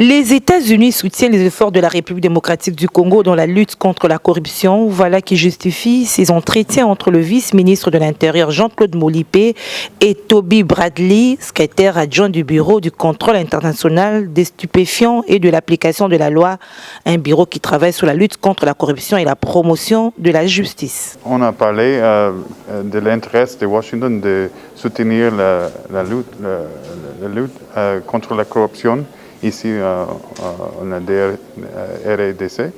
Les États-Unis soutiennent les efforts de la République démocratique du Congo dans la lutte contre la corruption. Voilà qui justifie ces entretiens entre le vice-ministre de l'Intérieur Jean-Claude Molipé et Toby Bradley, secrétaire adjoint du Bureau du contrôle international des stupéfiants et de l'application de la loi, un bureau qui travaille sur la lutte contre la corruption et la promotion de la justice. On a parlé de l'intérêt de Washington de soutenir la lutte contre la corruption ici en RDC.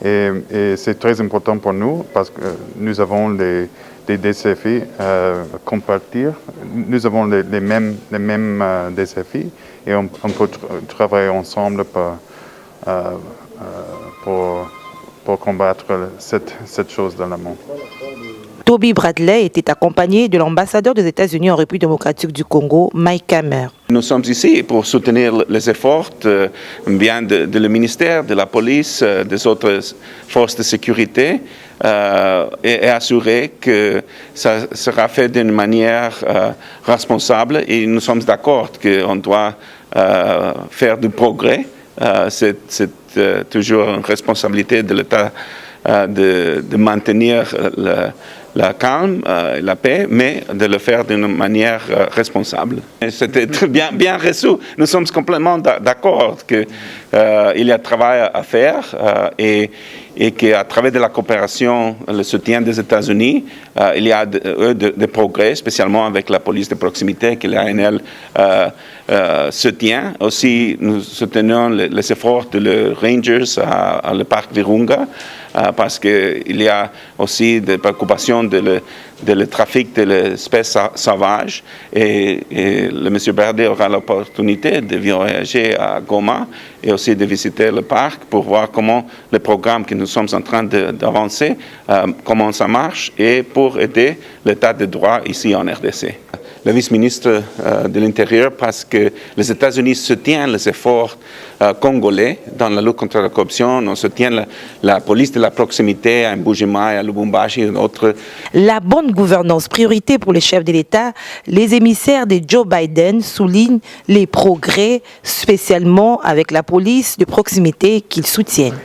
Et c'est très important pour nous parce que nous avons des défis à compartir. Nous avons les mêmes défis et on peut travailler ensemble pour combattre cette chose dans le monde. Toby Bradley était accompagné de l'ambassadeur des États-Unis en République démocratique du Congo, Mike Hammer. Nous sommes ici pour soutenir les efforts bien de le ministère, de la police, des autres forces de sécurité et assurer que ça sera fait d'une manière responsable. Et nous sommes d'accord qu'on doit faire du progrès. C'est toujours une responsabilité de l'État de maintenir la calme, la paix, mais de le faire d'une manière responsable. C'était bien reçu. Nous sommes complètement d'accord qu'il y a travail à faire et qu'à travers de la coopération, le soutien des États-Unis, il y a des progrès, spécialement avec la police de proximité que l'ANL soutient. Aussi, nous soutenons les efforts de Rangers à le parc Virunga, parce qu'il y a aussi des préoccupations de le trafic de l'espèce sauvage et le monsieur Bradley aura l'opportunité de voyager à Goma et aussi de visiter le parc pour voir comment le programme que nous sommes en train d'avancer, comment ça marche et pour aider l'état de droit ici en RDC. Le vice-ministre de l'Intérieur, parce que les États-Unis soutiennent les efforts congolais dans la lutte contre la corruption, on soutient la police de la proximité à Mbuji-Mayi, à Lubumbashi et d'autres. La bonne gouvernance, priorité pour les chefs de l'État, les émissaires de Joe Biden soulignent les progrès, spécialement avec la police de proximité qu'ils soutiennent.